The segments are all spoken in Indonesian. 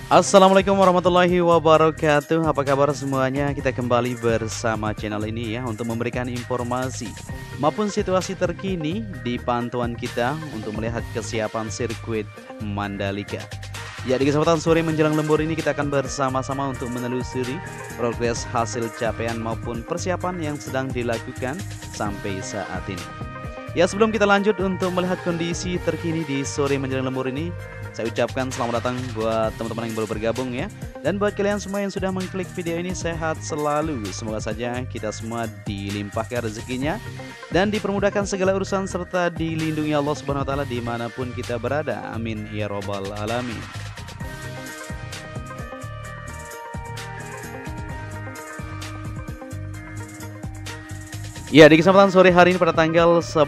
Assalamualaikum warahmatullahi wabarakatuh. Apa kabar semuanya? Kita kembali bersama channel ini ya untuk memberikan informasi maupun situasi terkini di pantauan kita untuk melihat kesiapan sirkuit Mandalika. Ya, di kesempatan sore menjelang lembur ini kita akan bersama-sama untuk menelusuri progres hasil capaian maupun persiapan yang sedang dilakukan sampai saat ini. Ya, sebelum kita lanjut untuk melihat kondisi terkini di sore menjelang lembur ini, saya ucapkan selamat datang buat teman-teman yang baru bergabung ya. Dan buat kalian semua yang sudah mengklik video ini, sehat selalu. Semoga saja kita semua dilimpahkan rezekinya dan dipermudahkan segala urusan serta dilindungi Allah Subhanahu wa taala dimanapun kita berada. Amin ya robbal alamin. Ya, di kesempatan sore hari ini pada tanggal 11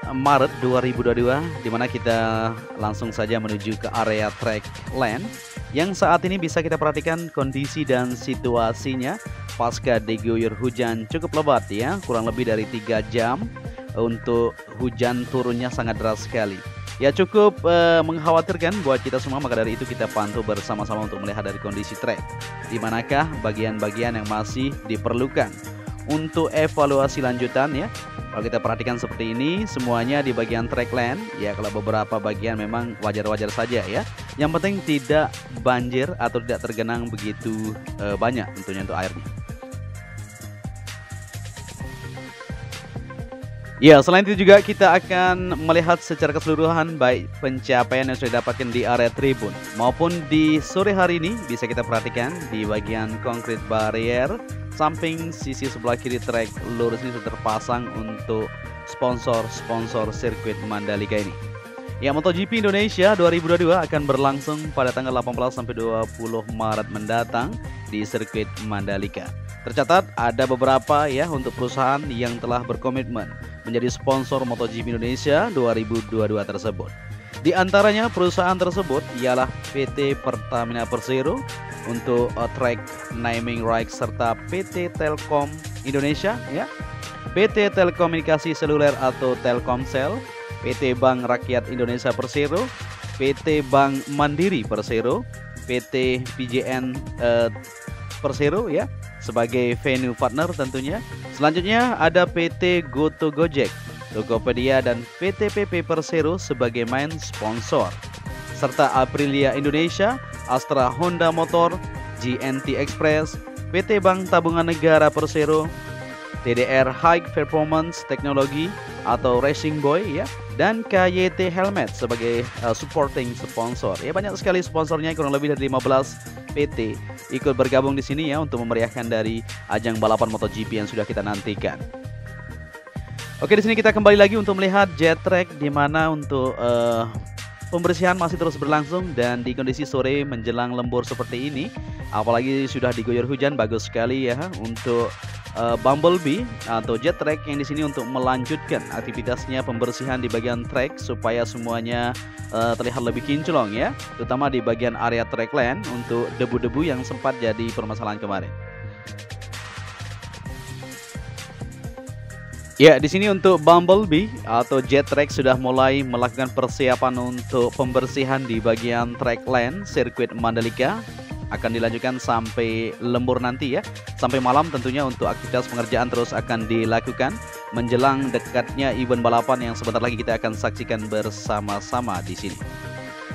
Maret 2022, dimana kita langsung saja menuju ke area track land yang saat ini bisa kita perhatikan kondisi dan situasinya pasca diguyur hujan cukup lebat ya, kurang lebih dari 3 jam untuk hujan turunnya sangat deras sekali. Ya, cukup mengkhawatirkan buat kita semua, maka dari itu kita pantau bersama-sama untuk melihat dari kondisi track, dimanakah bagian-bagian yang masih diperlukan untuk evaluasi lanjutan ya. Kalau kita perhatikan seperti ini, semuanya di bagian track land ya. Kalau beberapa bagian memang wajar-wajar saja ya. Yang penting tidak banjir atau tidak tergenang begitu banyak tentunya untuk airnya. Ya, selain itu juga kita akan melihat secara keseluruhan baik pencapaian yang sudah didapatkan di area tribun maupun di sore hari ini bisa kita perhatikan di bagian concrete barrier samping sisi sebelah kiri trek lurus ini sudah terpasang untuk sponsor-sponsor sirkuit Mandalika ini. Ya, MotoGP Indonesia 2022 akan berlangsung pada tanggal 18 sampai 20 Maret mendatang di sirkuit Mandalika. Tercatat ada beberapa ya untuk perusahaan yang telah berkomitmen menjadi sponsor MotoGP Indonesia 2022 tersebut. Di antaranya perusahaan tersebut ialah PT Pertamina Persero untuk track naming rights serta PT Telkom Indonesia ya, PT Telekomunikasi Seluler atau Telkomsel, PT Bank Rakyat Indonesia Persero, PT Bank Mandiri Persero, PT PJN Persero ya sebagai venue partner tentunya. Selanjutnya ada PT Goto Gojek, Tokopedia dan PT PP Persero sebagai main sponsor, serta Aprilia Indonesia, Astra Honda Motor, GNT Express, PT Bank Tabungan Negara Persero, TDR High Performance Technology atau Racing Boy ya, dan KYT Helmet sebagai supporting sponsor. Ya, banyak sekali sponsornya, kurang lebih dari 15 PT ikut bergabung di sini ya untuk memeriahkan dari ajang balapan MotoGP yang sudah kita nantikan. Oke, di sini kita kembali lagi untuk melihat jet track di mana untuk pembersihan masih terus berlangsung dan di kondisi sore menjelang lembur seperti ini, apalagi sudah diguyur hujan, bagus sekali ya untuk Bumblebee atau jet track yang di sini untuk melanjutkan aktivitasnya pembersihan di bagian track supaya semuanya terlihat lebih kinclong ya, terutama di bagian area track land untuk debu-debu yang sempat jadi permasalahan kemarin. Ya, di sini untuk Bumblebee atau jet track sudah mulai melakukan persiapan untuk pembersihan di bagian track land sirkuit Mandalika. Akan dilanjutkan sampai lembur nanti ya, sampai malam tentunya untuk aktivitas pengerjaan terus akan dilakukan menjelang dekatnya event balapan yang sebentar lagi kita akan saksikan bersama-sama di sini.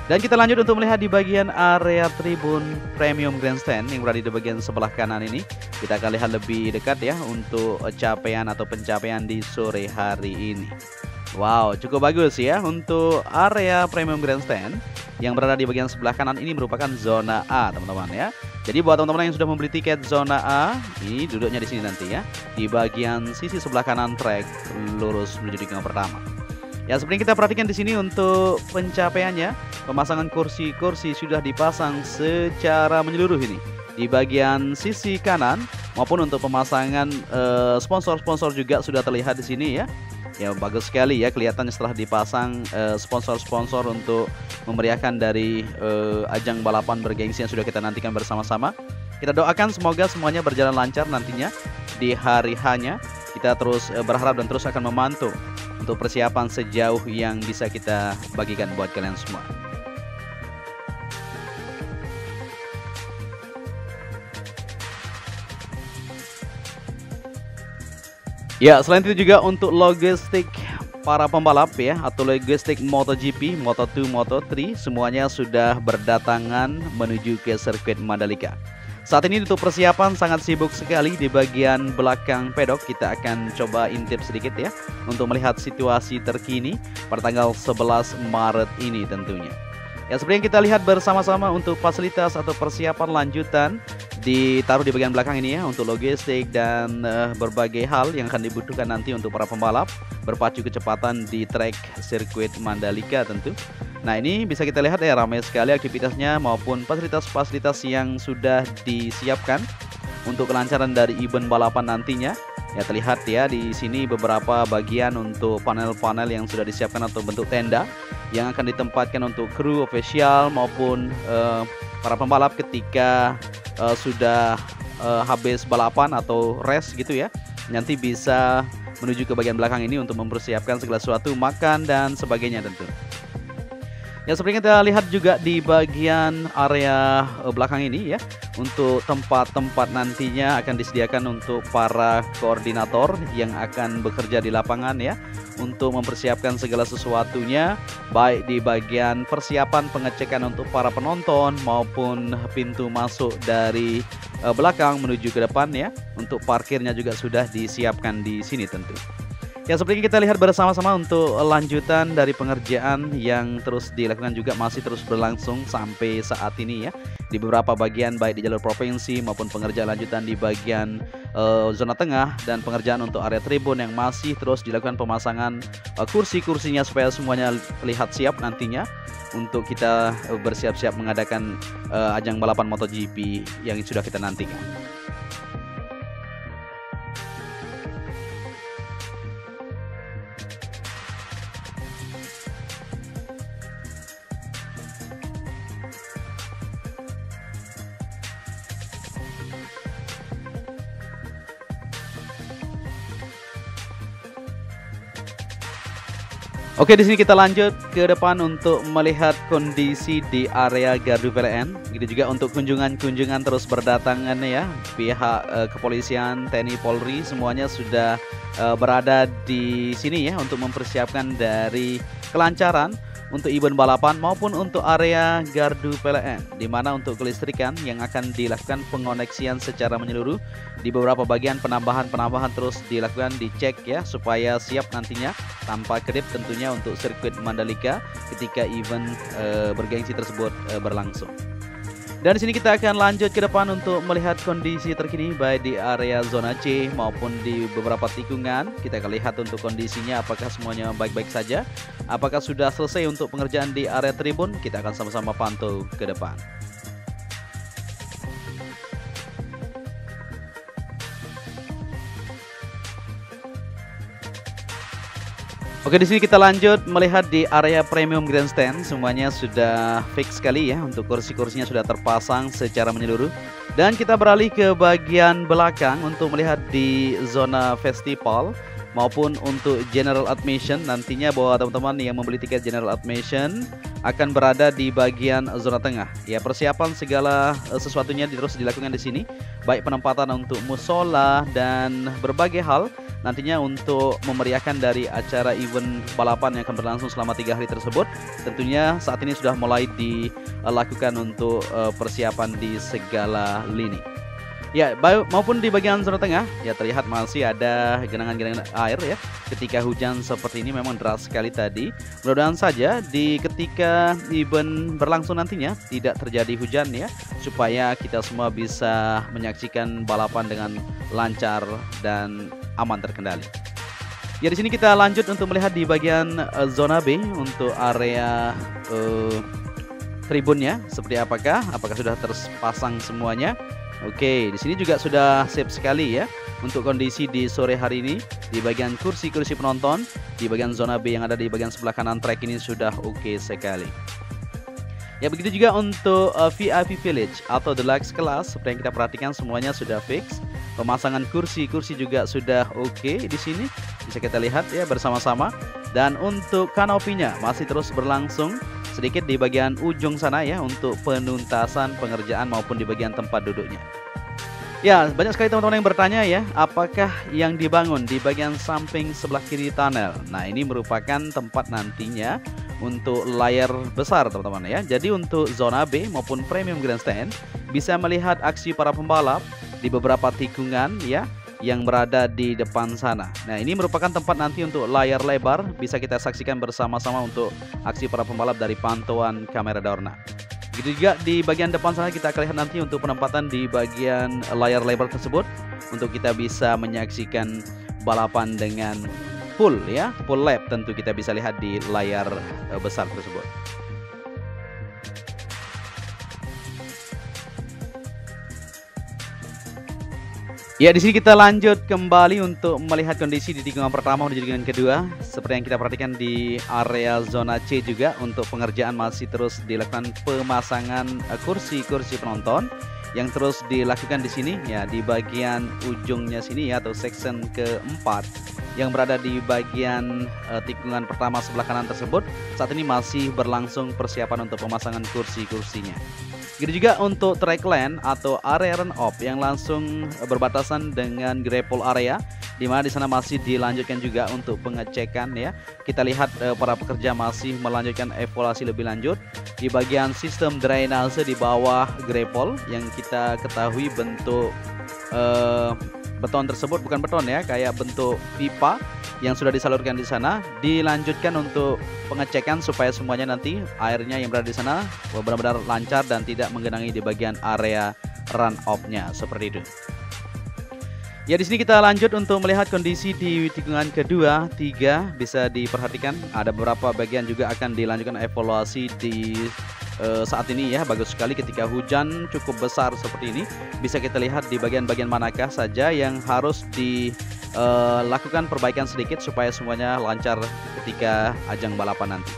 Dan kita lanjut untuk melihat di bagian area tribun premium grandstand yang berada di bagian sebelah kanan ini. Kita akan lihat lebih dekat ya untuk capaian atau pencapaian di sore hari ini. Wow, cukup bagus ya untuk area premium grandstand yang berada di bagian sebelah kanan ini merupakan zona A teman-teman ya. Jadi buat teman-teman yang sudah membeli tiket zona A, ini duduknya di sini nanti ya, di bagian sisi sebelah kanan trek lurus menuju di gang pertama. Ya, seperti yang kita perhatikan di sini untuk pencapaiannya, pemasangan kursi-kursi sudah dipasang secara menyeluruh ini di bagian sisi kanan, maupun untuk pemasangan sponsor-sponsor juga sudah terlihat di sini ya. Ya, bagus sekali ya kelihatannya setelah dipasang sponsor-sponsor untuk memeriahkan dari ajang balapan bergengsi yang sudah kita nantikan bersama-sama. Kita doakan semoga semuanya berjalan lancar nantinya di hari hanya. Kita terus berharap dan terus akan memantau untuk persiapan sejauh yang bisa kita bagikan buat kalian semua. Ya, selain itu juga untuk logistik para pembalap ya, atau logistik MotoGP, Moto2, Moto3 semuanya sudah berdatangan menuju ke sirkuit Mandalika. Saat ini untuk persiapan sangat sibuk sekali di bagian belakang pedok. Kita akan coba intip sedikit ya untuk melihat situasi terkini pada tanggal 11 Maret ini tentunya. Ya, seperti yang kita lihat bersama-sama untuk fasilitas atau persiapan lanjutan ditaruh di bagian belakang ini ya, untuk logistik dan berbagai hal yang akan dibutuhkan nanti untuk para pembalap berpacu kecepatan di trek sirkuit Mandalika tentu. Nah, ini bisa kita lihat ya, ramai sekali aktivitasnya maupun fasilitas-fasilitas yang sudah disiapkan untuk kelancaran dari event balapan nantinya. Ya, terlihat ya di sini beberapa bagian untuk panel-panel yang sudah disiapkan atau bentuk tenda yang akan ditempatkan untuk kru official maupun para pembalap ketika sudah habis balapan atau race gitu ya. Nanti bisa menuju ke bagian belakang ini untuk mempersiapkan segala sesuatu, makan dan sebagainya tentu. Ya, seperti kita lihat juga di bagian area belakang ini ya, untuk tempat-tempat nantinya akan disediakan untuk para koordinator yang akan bekerja di lapangan ya, untuk mempersiapkan segala sesuatunya, baik di bagian persiapan pengecekan untuk para penonton maupun pintu masuk dari belakang menuju ke depan ya. Untuk parkirnya juga sudah disiapkan di sini tentu. Ya, seperti kita lihat bersama-sama untuk lanjutan dari pengerjaan yang terus dilakukan juga masih terus berlangsung sampai saat ini ya, di beberapa bagian baik di jalur provinsi maupun pengerjaan lanjutan di bagian zona tengah dan pengerjaan untuk area tribun yang masih terus dilakukan pemasangan kursi-kursinya supaya semuanya terlihat siap nantinya untuk kita bersiap-siap mengadakan ajang balapan MotoGP yang sudah kita nantikan. Oke, di sini kita lanjut ke depan untuk melihat kondisi di area Gardu PLN. Gitu juga untuk kunjungan-kunjungan terus berdatangan ya. Pihak kepolisian, TNI, Polri semuanya sudah berada di sini ya untuk mempersiapkan dari kelancaran untuk event balapan maupun untuk area Gardu PLN, di mana untuk kelistrikan yang akan dilakukan pengoneksian secara menyeluruh di beberapa bagian, penambahan terus dilakukan, dicek ya supaya siap nantinya tanpa kedip tentunya untuk sirkuit Mandalika ketika event bergengsi tersebut berlangsung. Dan di sini kita akan lanjut ke depan untuk melihat kondisi terkini baik di area zona C maupun di beberapa tikungan. Kita akan lihat untuk kondisinya apakah semuanya baik-baik saja, apakah sudah selesai untuk pengerjaan di area tribun. Kita akan sama-sama pantau ke depan. Oke, di sini kita lanjut melihat di area premium grandstand, semuanya sudah fix sekali ya, untuk kursi-kursinya sudah terpasang secara menyeluruh. Dan kita beralih ke bagian belakang untuk melihat di zona festival maupun untuk general admission. Nantinya bahwa teman-teman yang membeli tiket general admission akan berada di bagian zona tengah. Ya, persiapan segala sesuatunya terus dilakukan di sini, baik penempatan untuk musola dan berbagai hal nantinya untuk memeriahkan dari acara event balapan yang akan berlangsung selama 3 hari tersebut. Tentunya saat ini sudah mulai dilakukan untuk persiapan di segala lini. Ya, maupun di bagian zona tengah ya, terlihat masih ada genangan-genangan air ya. Ketika hujan seperti ini memang deras sekali tadi. Mudah-mudahan saja di ketika event berlangsung nantinya tidak terjadi hujan ya, supaya kita semua bisa menyaksikan balapan dengan lancar dan aman terkendali. Ya, di sini kita lanjut untuk melihat di bagian zona B untuk area tribunnya seperti apakah sudah terpasang semuanya. Oke, di sini juga sudah sip sekali ya untuk kondisi di sore hari ini. Di bagian kursi-kursi penonton di bagian zona B yang ada di bagian sebelah kanan trek ini sudah oke sekali. Ya, begitu juga untuk VIP Village atau Deluxe Class, seperti yang kita perhatikan semuanya sudah fix. Pemasangan kursi-kursi juga sudah oke di sini. Bisa kita lihat ya bersama-sama. Dan untuk kanopinya masih terus berlangsung sedikit di bagian ujung sana ya untuk penuntasan pengerjaan maupun di bagian tempat duduknya. Ya, banyak sekali teman-teman yang bertanya ya, apakah yang dibangun di bagian samping sebelah kiri tunnel? Nah, ini merupakan tempat nantinya untuk layar besar teman-teman ya. Jadi untuk zona B maupun premium grandstand bisa melihat aksi para pembalap di beberapa tikungan ya yang berada di depan sana. Nah, ini merupakan tempat nanti untuk layar lebar bisa kita saksikan bersama-sama untuk aksi para pembalap dari pantauan kamera Dorna. Begitu juga di bagian depan sana kita akan lihat nanti untuk penempatan di bagian layar lebar tersebut untuk kita bisa menyaksikan balapan dengan full ya, full lap tentu kita bisa lihat di layar besar tersebut. Ya, di sini kita lanjut kembali untuk melihat kondisi di tikungan pertama menuju tikungan kedua. Seperti yang kita perhatikan di area zona C juga untuk pengerjaan masih terus dilakukan pemasangan kursi-kursi penonton yang terus dilakukan di sini ya, di bagian ujungnya sini ya, atau section keempat yang berada di bagian tikungan pertama sebelah kanan tersebut. Saat ini masih berlangsung persiapan untuk pemasangan kursi-kursinya. Begitu juga untuk track lane atau area run off yang langsung berbatasan dengan grapple area, di mana di sana masih dilanjutkan juga untuk pengecekan ya. Kita lihat para pekerja masih melanjutkan evaluasi lebih lanjut di bagian sistem drainase di bawah grapple yang kita ketahui bentuk beton tersebut bukan beton ya, kayak bentuk pipa yang sudah disalurkan di sana, dilanjutkan untuk pengecekan supaya semuanya nanti airnya yang berada di sana benar-benar lancar dan tidak menggenangi di bagian area run off-nya seperti itu. Ya, di sini kita lanjut untuk melihat kondisi di tikungan kedua, 3 bisa diperhatikan ada beberapa bagian juga akan dilanjutkan evaluasi di saat ini ya. Bagus sekali ketika hujan cukup besar seperti ini, bisa kita lihat di bagian-bagian manakah saja yang harus dilakukan perbaikan sedikit supaya semuanya lancar ketika ajang balapan nanti.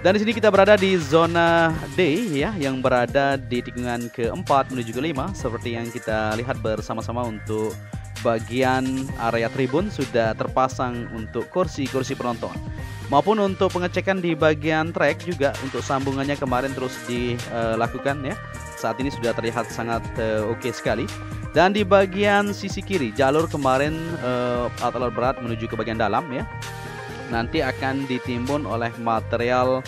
Dan di sini kita berada di zona D ya, yang berada di tikungan keempat menuju ke-5 seperti yang kita lihat bersama-sama. Untuk bagian area tribun sudah terpasang untuk kursi-kursi penonton, maupun untuk pengecekan di bagian track juga untuk sambungannya kemarin terus dilakukan ya. Saat ini sudah terlihat sangat oke sekali. Dan di bagian sisi kiri jalur kemarin alat berat menuju ke bagian dalam ya, nanti akan ditimbun oleh material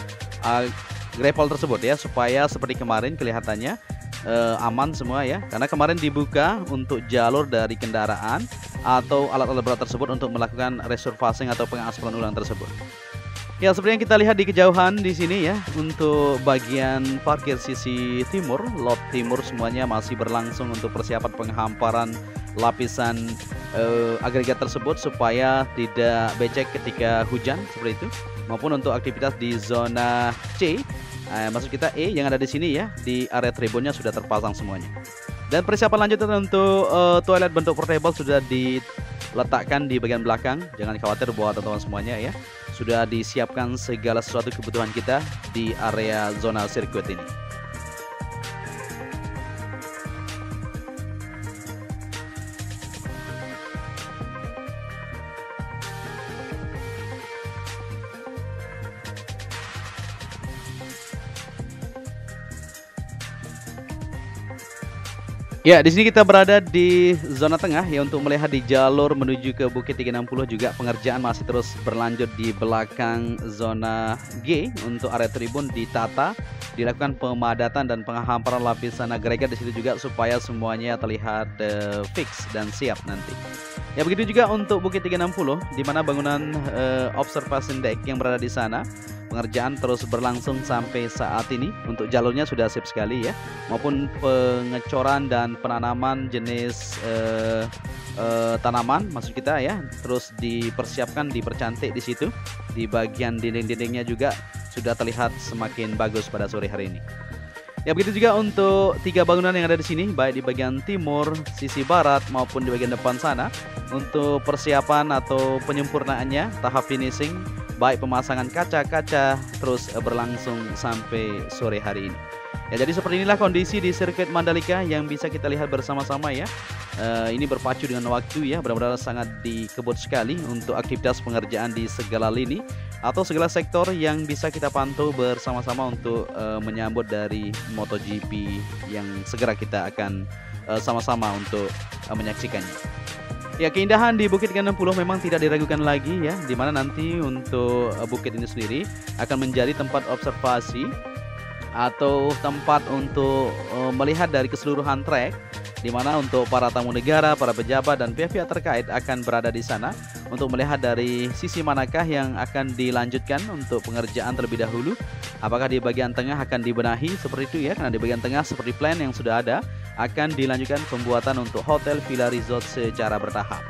gravel tersebut ya, supaya seperti kemarin kelihatannya aman semua ya, karena kemarin dibuka untuk jalur dari kendaraan atau alat-alat berat tersebut untuk melakukan resurfacing atau pengaspalan ulang tersebut. Ya, seperti yang kita lihat di kejauhan di sini ya, untuk bagian parkir sisi timur, lot timur semuanya masih berlangsung untuk persiapan penghamparan lapisan agregat tersebut supaya tidak becek ketika hujan seperti itu, maupun untuk aktivitas di zona C, maksud kita E yang ada di sini ya, di area tribunnya sudah terpasang semuanya. Dan persiapan lanjutan untuk toilet bentuk portable sudah diletakkan di bagian belakang. Jangan khawatir buat teman-teman semuanya ya, sudah disiapkan segala sesuatu kebutuhan kita di area zona sirkuit ini. Ya, di sini kita berada di zona tengah ya, untuk melihat di jalur menuju ke Bukit 360 juga pengerjaan masih terus berlanjut di belakang zona G. Untuk area tribun ditata, dilakukan pemadatan dan penghamparan lapisan agregat di situ juga supaya semuanya terlihat fix dan siap nanti. Ya, begitu juga untuk Bukit 360 di mana bangunan observation deck yang berada di sana. Pengerjaan terus berlangsung sampai saat ini. Untuk jalurnya sudah sip sekali ya, maupun pengecoran dan penanaman jenis tanaman maksud kita ya, terus dipersiapkan, dipercantik di situ. Di bagian dinding-dindingnya juga sudah terlihat semakin bagus pada sore hari ini. Ya, begitu juga untuk 3 bangunan yang ada di sini, baik di bagian timur, sisi barat maupun di bagian depan sana. Untuk persiapan atau penyempurnaannya, tahap finishing, baik pemasangan kaca-kaca terus berlangsung sampai sore hari ini. Ya, jadi seperti inilah kondisi di sirkuit Mandalika yang bisa kita lihat bersama-sama ya. Ini berpacu dengan waktu ya, benar-benar sangat dikebut sekali untuk aktivitas pengerjaan di segala lini atau segala sektor yang bisa kita pantau bersama-sama untuk menyambut dari MotoGP yang segera kita akan sama-sama untuk menyaksikannya. Ya, keindahan di Bukit Ke-60 memang tidak diragukan lagi ya, dimana nanti untuk bukit ini sendiri akan menjadi tempat observasi atau tempat untuk melihat dari keseluruhan trek, di mana untuk para tamu negara, para pejabat dan pihak-pihak terkait akan berada di sana untuk melihat dari sisi manakah yang akan dilanjutkan untuk pengerjaan terlebih dahulu. Apakah di bagian tengah akan dibenahi seperti itu ya, karena di bagian tengah seperti plan yang sudah ada akan dilanjutkan pembuatan untuk hotel villa resort secara bertahap.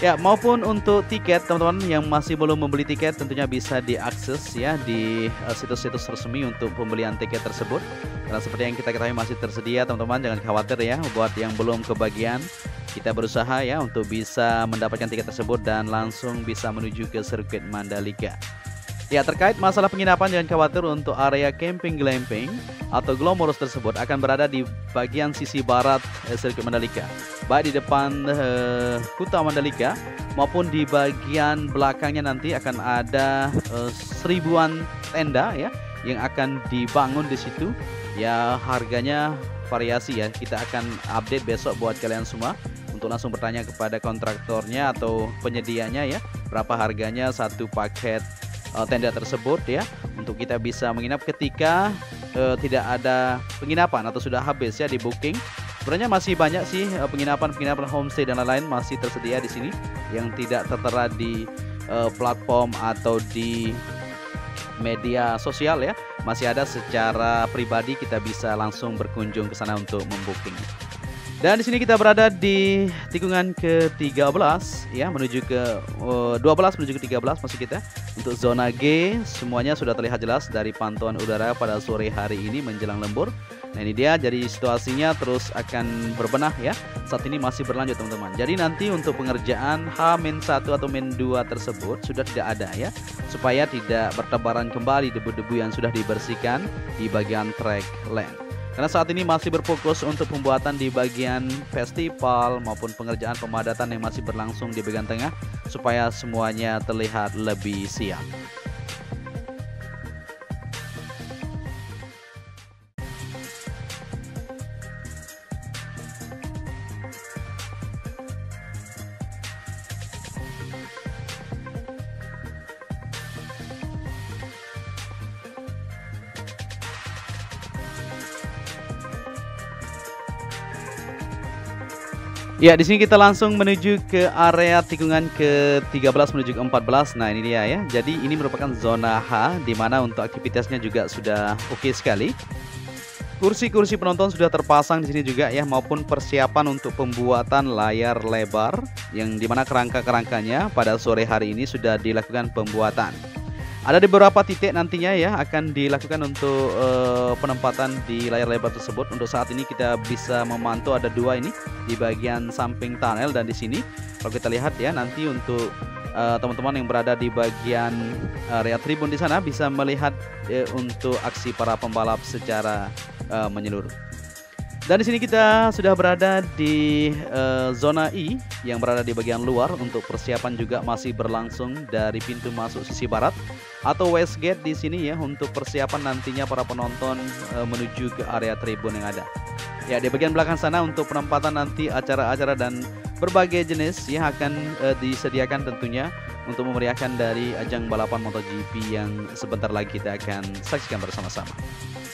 Ya, maupun untuk tiket, teman-teman yang masih belum membeli tiket tentunya bisa diakses ya di situs-situs resmi untuk pembelian tiket tersebut. Karena seperti yang kita ketahui masih tersedia, teman-teman, jangan khawatir ya buat yang belum kebagian. Kita berusaha ya untuk bisa mendapatkan tiket tersebut dan langsung bisa menuju ke sirkuit Mandalika. Ya, terkait masalah penginapan, jangan khawatir untuk area camping glamping atau Glomorous tersebut akan berada di bagian sisi barat sirkuit Mandalika, baik di depan Kuta Mandalika maupun di bagian belakangnya nanti akan ada seribuan tenda ya yang akan dibangun di situ. Ya, harganya variasi ya. Kita akan update besok buat kalian semua untuk langsung bertanya kepada kontraktornya atau penyedianya ya, berapa harganya satu paket tenda tersebut ya, untuk kita bisa menginap ketika tidak ada penginapan atau sudah habis ya di booking. Sebenarnya masih banyak sih penginapan homestay dan lain-lain masih tersedia di sini yang tidak tertera di platform atau di media sosial ya. Masih ada secara pribadi, kita bisa langsung berkunjung ke sana untuk membooking. Dan di sini kita berada di tikungan ke-13 ya, menuju ke 12 menuju ke 13 maksud kita. Untuk zona G semuanya sudah terlihat jelas dari pantauan udara pada sore hari ini menjelang lembur. Nah, ini dia, jadi situasinya terus akan berbenah ya. Saat ini masih berlanjut, teman-teman. Jadi nanti untuk pengerjaan H-1 atau -2 tersebut sudah tidak ada ya, supaya tidak bertebaran kembali debu-debu yang sudah dibersihkan di bagian track land. Karena saat ini masih berfokus untuk pembuatan di bagian festival maupun pengerjaan pemadatan yang masih berlangsung di bagian tengah supaya semuanya terlihat lebih siap. Ya, di sini kita langsung menuju ke area tikungan ke-13 menuju ke-14. Nah, ini dia ya. Jadi ini merupakan zona H, di mana untuk aktivitasnya juga sudah oke sekali. Kursi-kursi penonton sudah terpasang di sini juga ya, maupun persiapan untuk pembuatan layar lebar yang dimana kerangka-kerangkanya pada sore hari ini sudah dilakukan pembuatan. Ada di beberapa titik nantinya ya akan dilakukan untuk penempatan di layar lebar tersebut. Untuk saat ini kita bisa memantau ada dua ini di bagian samping tunnel, dan di sini kalau kita lihat ya, nanti untuk teman-teman yang berada di bagian area tribun di sana bisa melihat untuk aksi para pembalap secara menyeluruh. Dan di sini kita sudah berada di zona I yang berada di bagian luar. Untuk persiapan juga masih berlangsung dari pintu masuk sisi barat atau west gate di sini ya, untuk persiapan nantinya para penonton menuju ke area tribun yang ada. Ya, di bagian belakang sana untuk penempatan nanti acara-acara dan berbagai jenis yang akan disediakan tentunya untuk memeriahkan dari ajang balapan MotoGP yang sebentar lagi kita akan saksikan bersama-sama.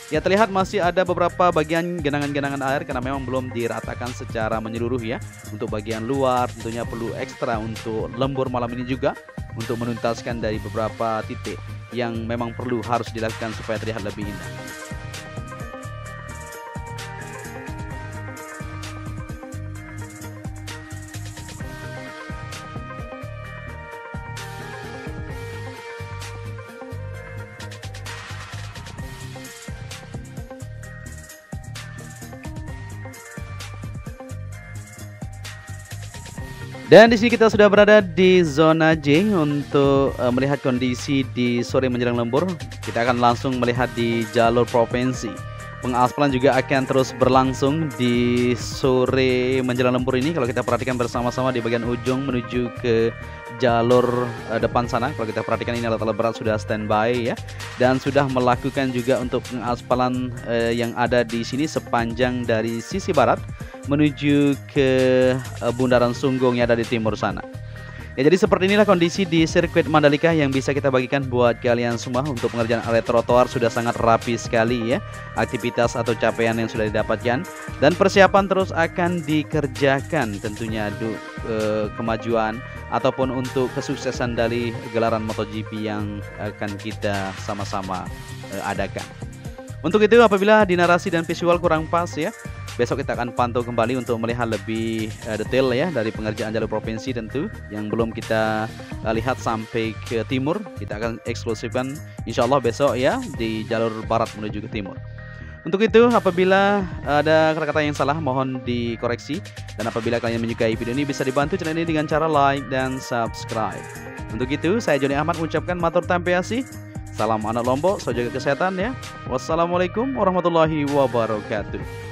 Ya, terlihat masih ada beberapa bagian genangan-genangan air karena memang belum diratakan secara menyeluruh ya. Untuk bagian luar tentunya perlu ekstra untuk lembur malam ini juga, untuk menuntaskan dari beberapa titik yang memang perlu harus dilakukan supaya terlihat lebih indah. Dan di sini kita sudah berada di zona J untuk melihat kondisi di sore menjelang lembur. Kita akan langsung melihat di jalur provinsi. Pengaspalan juga akan terus berlangsung di sore menjelang lembur ini. Kalau kita perhatikan bersama-sama di bagian ujung menuju ke jalur depan sana, kalau kita perhatikan ini alat-alat berat sudah standby ya, dan sudah melakukan juga untuk pengaspalan yang ada di sini sepanjang dari sisi barat menuju ke Bundaran Sunggung yang ada di timur sana. Ya, jadi seperti inilah kondisi di sirkuit Mandalika yang bisa kita bagikan buat kalian semua. Untuk pengerjaan area trotoar sudah sangat rapi sekali ya, aktivitas atau capaian yang sudah didapatkan, dan persiapan terus akan dikerjakan tentunya kemajuan ataupun untuk kesuksesan dari gelaran MotoGP yang akan kita sama-sama adakan. Untuk itu, apabila di narasi dan visual kurang pas ya, besok kita akan pantau kembali untuk melihat lebih detail ya dari pengerjaan jalur provinsi tentu yang belum kita lihat sampai ke timur. Kita akan eksklusifkan insya Allah besok ya di jalur barat menuju ke timur. Untuk itu, apabila ada kata-kata yang salah mohon dikoreksi, dan apabila kalian menyukai video ini bisa dibantu channel ini dengan cara like dan subscribe. Untuk itu, saya Joni Ahmad mengucapkan matur tampiasi. Salam anak Lombok, so jaga kesehatan ya. Wassalamualaikum warahmatullahi wabarakatuh.